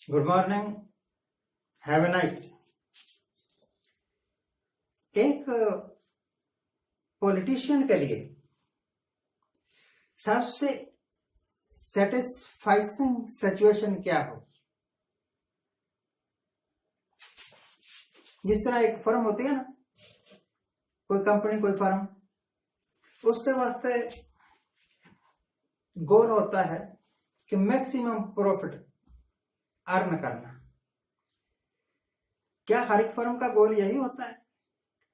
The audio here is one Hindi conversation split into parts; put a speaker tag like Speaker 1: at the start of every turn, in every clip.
Speaker 1: Good morning, have a nice day. एक पॉलिटिशियन के लिए सबसे सेटिस्फाइंग सिचुएशन क्या हो? जिस तरह एक फर्म होती है ना, कोई कंपनी, कोई फर्म, उसके वास्ते गोल होता है कि मैक्सिमम प्रॉफिट अर्न करना। क्या हर एक फर्म का गोल यही होता है,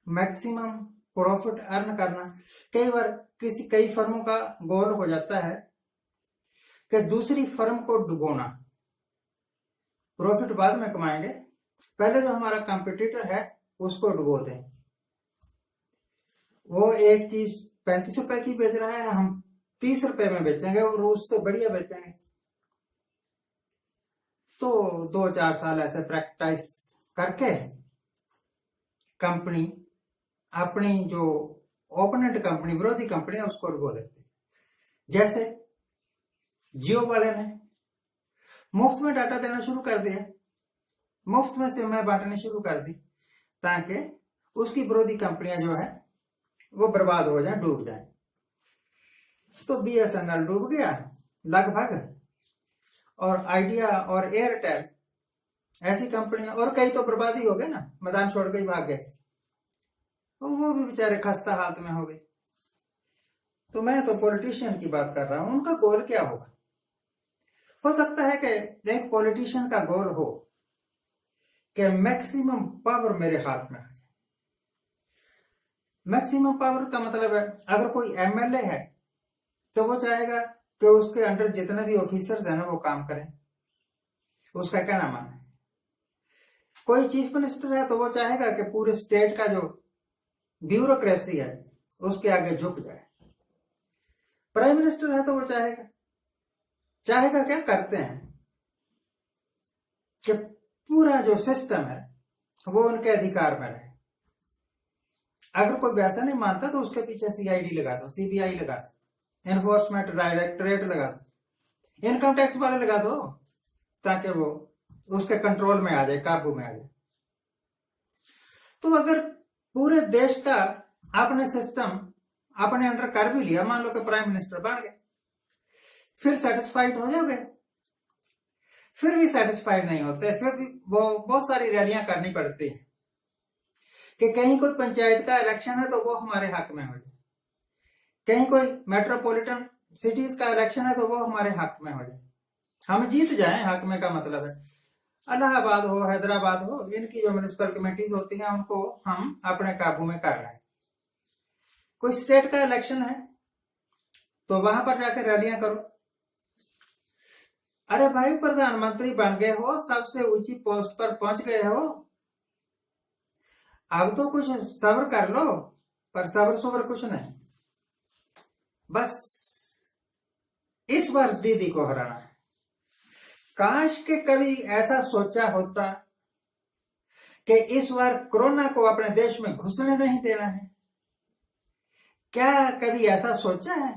Speaker 1: मैक्सिमम प्रॉफिट अर्न करना? कई बार कई फर्मों का गोल हो जाता है कि दूसरी फर्म को डुबोना। प्रॉफिट बाद में कमाएंगे, पहले जो हमारा कंपटीटर है उसको डुबो दें। वो एक चीज 35 रुपए की बेच रहा है, हम 30 रुपए में बेचेंगे और उससे बढ़िया बेचेंगे। तो 2-4 साल ऐसे प्रैक्टिस करके कंपनी अपनी जो ओपोनेंट कंपनी, विरोधी कंपनी है, उसको डुबो देती है। जैसे जियो वाले ने मुफ्त में डाटा देना शुरू कर दिया, मुफ्त में सिम बांटनी शुरू कर दी, ताकि उसकी विरोधी कंपनियां जो है वो बर्बाद हो जाए, डूब जाए। तो बीएसएनएल डूब गया लगभग, और आइडिया और एयरटेल, ऐसी कंपनियां, और कई तो बर्बाद ही हो गए ना, मैदान छोड़ के ही भाग गए, तो वो भी बेचारे खस्ता हालत में हो गए। तो मैं तो पॉलिटिशियन की बात कर रहा हूं, उनका गोल क्या होगा? हो सकता है कि एक पॉलिटिशियन का गोल हो कि मैक्सिमम पावर मेरे हाथ में है। मैक्सिमम पावर का मतलब है, अगर कोई एमएलए है तो वो चाहेगा कि उसके अंडर जितने भी ऑफिसर्स हैं ना वो काम करें, उसका कहना माने। कोई चीफ मिनिस्टर है तो वो चाहेगा कि पूरे स्टेट का जो ब्यूरोक्रेसी है उसके आगे झुक जाए। प्राइम मिनिस्टर है तो वो चाहेगा क्या करते हैं कि पूरा जो सिस्टम है वो उनके अधिकार में रहे। अगर कोई वैसा नहीं मानता तो उसके पीछे सीआईडी लगा दो, सीबीआई लगा दो, एनफोर्समेंट डायरेक्टरेट लगा दो, इनकम टैक्स वाले लगा दो, ताकि वो उसके कंट्रोल में आ जाए, काबू में आ जाए। तो अगर पूरे देश का आपने सिस्टम अपने अंडर कर भी लिया, मान लो कि प्राइम मिनिस्टर बन गए, फिर सेटिस्फाइड हो जाओगे? फिर भी सेटिस्फाइड नहीं होते, फिर भी वो बहुत सारी रैलियां करनी पड़ती है कि कहीं कोई पंचायत का इलेक्शन है तो वो हमारे हक में हो जाए, कहीं कोई मेट्रोपॉलिटन सिटीज का इलेक्शन है तो वो हमारे हक में हो जाए, हम जीत जाएं। हक में का मतलब है इलाहाबाद हो, हैदराबाद हो, इनकी जो म्युनिसिपल कमेटीज होती हैं उनको हम अपने काबू में कर रहे हैं। कोई स्टेट का इलेक्शन है तो वहां पर जाकर रैलियां करो। अरे भाई, प्रधानमंत्री बन गए हो, सबसे ऊंची पोस्ट पर पहुंच गए हो, अब तो कुछ सब्र कर लो। पर सब्र कुछ नहीं, बस इस बार दीदी को हराना है। काश के कभी ऐसा सोचा होता कि इस बार कोरोना को अपने देश में घुसने नहीं देना है। क्या कभी ऐसा सोचा है?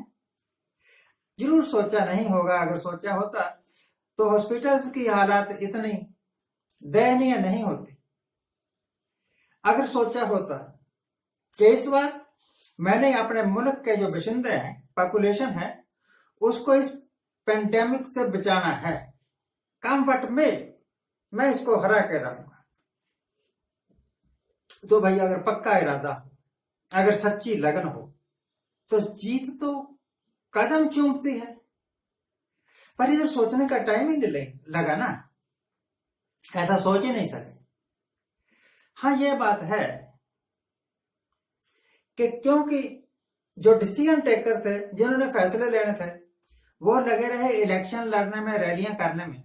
Speaker 1: जरूर सोचा नहीं होगा। अगर सोचा होता तो हॉस्पिटल्स की हालात इतनी दयनीय नहीं होती। अगर सोचा होता कि इस बार मैंने अपने मुल्क के जो बाशिंदे हैं, पॉपुलेशन है, उसको इस पेंडेमिक से बचाना है, कंफर्ट में मैं इसको हरा के रहूंगा, तो भाई अगर पक्का इरादा, अगर सच्ची लगन हो तो जीत तो कदम चूमती है। पर इधर सोचने का टाइम ही नहीं लगा ना, ऐसा सोच ही नहीं सके। हाँ, यह बात है कि क्योंकि जो डिसीजन टेकर थे, जिन्होंने फैसले लेने थे, वो लगे रहे इलेक्शन लड़ने में, रैलियां करने में,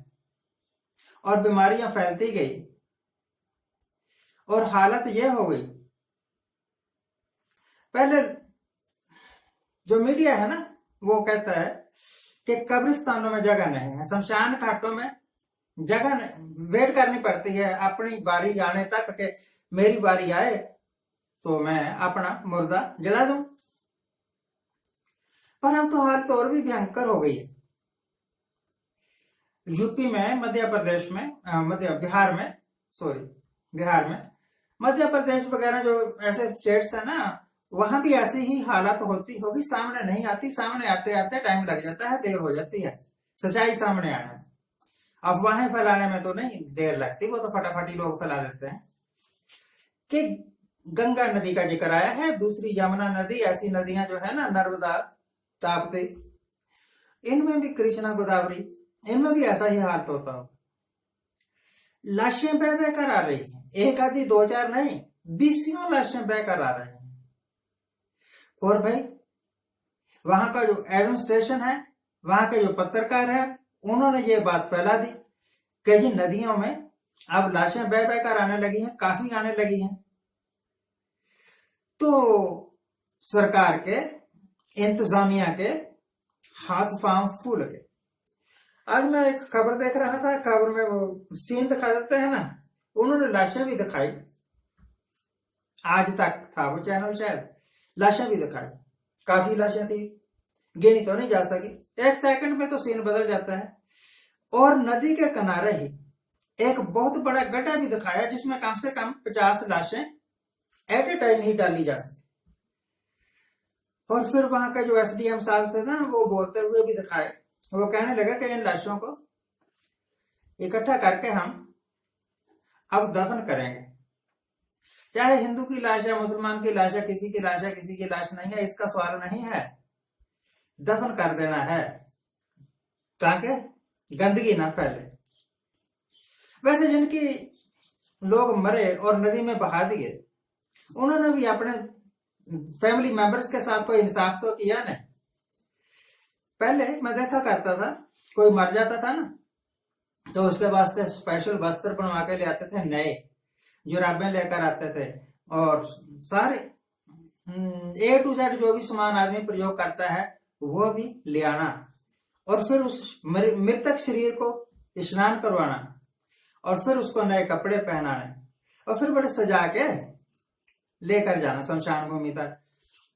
Speaker 1: और बीमारियां फैलती गई और हालत यह हो गई। पहले जो मीडिया है ना वो कहता है कि कब्रिस्तानों में जगह नहीं है, शमशान घाटों में जगह वेट करनी पड़ती है अपनी बारी आने तक, कि मेरी बारी आए तो मैं अपना मुर्दा जला दूं। पर अब तो हालत और भी भयंकर हो गई है। यूपी में, मध्य प्रदेश में, बिहार में, सॉरी बिहार में, मध्य प्रदेश वगैरह जो ऐसे स्टेट्स है ना, वहां भी ऐसी ही हालत होती होगी, सामने नहीं आती, सामने आते आते टाइम लग जाता है, देर हो जाती है सच्चाई सामने आने में। अफवाहें फैलाने में तो नहीं देर लगती, वो तो फटाफट ही लोग फैला देते हैं। कि गंगा नदी का जिक्र आया है, दूसरी यमुना नदी, ऐसी नदियां जो है ना, नर्मदा, ताप्ती, इनमें भी, कृष्णा गोदावरी, इनमें भी ऐसा ही हाल होता हो। लाशें बह बह कर आ रही हैं, एक आधी दो चार नहीं, 20 लाशें बह कर आ रही हैं। और भाई वहां का जो एडमिनिस्ट्रेशन है, वहां के जो पत्रकार है, उन्होंने ये बात फैला दी कि जी नदियों में अब लाशें बह बह कर आने लगी हैं, काफी आने लगी हैं। तो सरकार के, इंतजामिया के हाथ पांव फूल गए। आज मैं एक खबर देख रहा था, खबर में वो सीन दिखा देते हैं ना, उन्होंने लाशें भी दिखाई, आज तक था वो चैनल शायद, लाशें भी दिखाई, काफी लाशें थी, गिनी तो नहीं जा सकी, एक सेकंड में तो सीन बदल जाता है। और नदी के किनारे ही एक बहुत बड़ा गड्ढा भी दिखाया, जिसमें कम से कम 50 लाशें एट ए टाइम ही डाली जा सकती। और फिर वहां का जो एसडीएम साहब से ना, वो बोलते हुए भी दिखाए, वो कहने लगा कि इन लाशों को इकट्ठा करके हम अब दफन करेंगे, चाहे हिंदू की लाश है, मुसलमान की लाश है, किसी की लाश है, किसी की लाश नहीं है, इसका सवाल नहीं है, दफन कर देना है ताकि गंदगी ना फैले। वैसे जिनकी लोग मरे और नदी में बहा दिए, उन्होंने भी अपने फैमिली मेंबर्स के साथ कोई इंसाफ तो किया ना। पहले मैं देखा करता था, कोई मर जाता था ना, तो उसके वास्ते स्पेशल वस्त्र बनवा के ले आते थे, नए जुराबें लेकर आते थे, और सारे A to Z जो भी सामान आदमी प्रयोग करता है वो भी ले आना, और फिर उस मृतक शरीर को स्नान करवाना, और फिर उसको नए कपड़े पहनाने, और फिर बड़े सजा के लेकर जाना शमशान भूमि तक,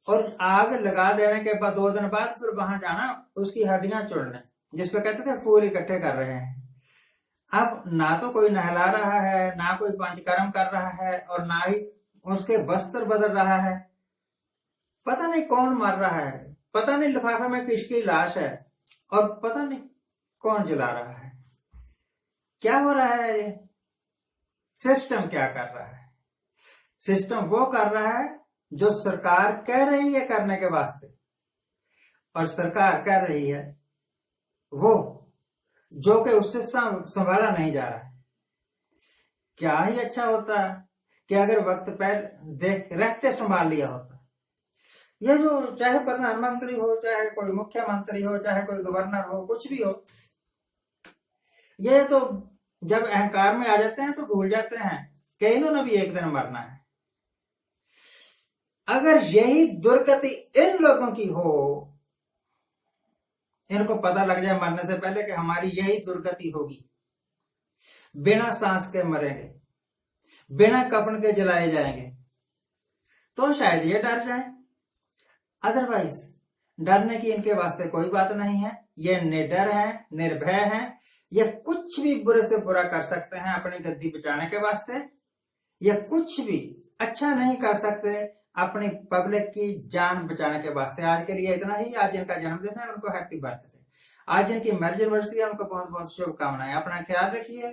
Speaker 1: और आग लगा देने के बाद 2 दिन बाद फिर वहां जाना उसकी हड्डियां चुनने, जिसको कहते थे फूल इकट्ठे कर रहे हैं। अब ना तो कोई नहला रहा है, ना कोई पंचकर्म कर रहा है, और ना ही उसके वस्त्र बदल रहा है। पता नहीं कौन मर रहा है, पता नहीं लिफाफे में किसकी लाश है, और पता नहीं कौन जला रहा है। क्या हो रहा है ये? सिस्टम क्या कर रहा है? सिस्टम वो कर रहा है जो सरकार कह रही है करने के वास्ते, और सरकार कर रही है वो जो कि उससे संभाला नहीं जा रहा है। क्या ही अच्छा होता है कि अगर वक्त पैर देख रहते संभाल लिया होता। ये जो चाहे प्रधानमंत्री हो, चाहे कोई मुख्यमंत्री हो, चाहे कोई गवर्नर हो, कुछ भी हो, ये तो जब अहंकार में आ जाते हैं तो भूल जाते हैं कि इन्होंने भी एक दिन मरना है। अगर यही दुर्गति इन लोगों की हो, इनको पता लग जाए मरने से पहले कि हमारी यही दुर्गति होगी, बिना सांस के मरेंगे, बिना कफन के जलाए जाएंगे, तो शायद ये डर जाए। अदरवाइज डरने की इनके वास्ते कोई बात नहीं है। ये निडर हैं, निर्भय हैं, ये कुछ भी बुरे से बुरा कर सकते हैं अपनी गद्दी बचाने के वास्ते। ये कुछ भी अच्छा नहीं कर सकते अपनी पब्लिक की जान बचाने के वास्ते। आज के लिए इतना ही। आज जिनका जन्मदिन है उनको हैप्पी बर्थडे, आज जिनकी मैरिज एनिवर्सरी है उनको बहुत बहुत शुभकामनाएं। अपना ख्याल रखिए,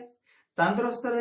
Speaker 1: तंदुरुस्त रहिए।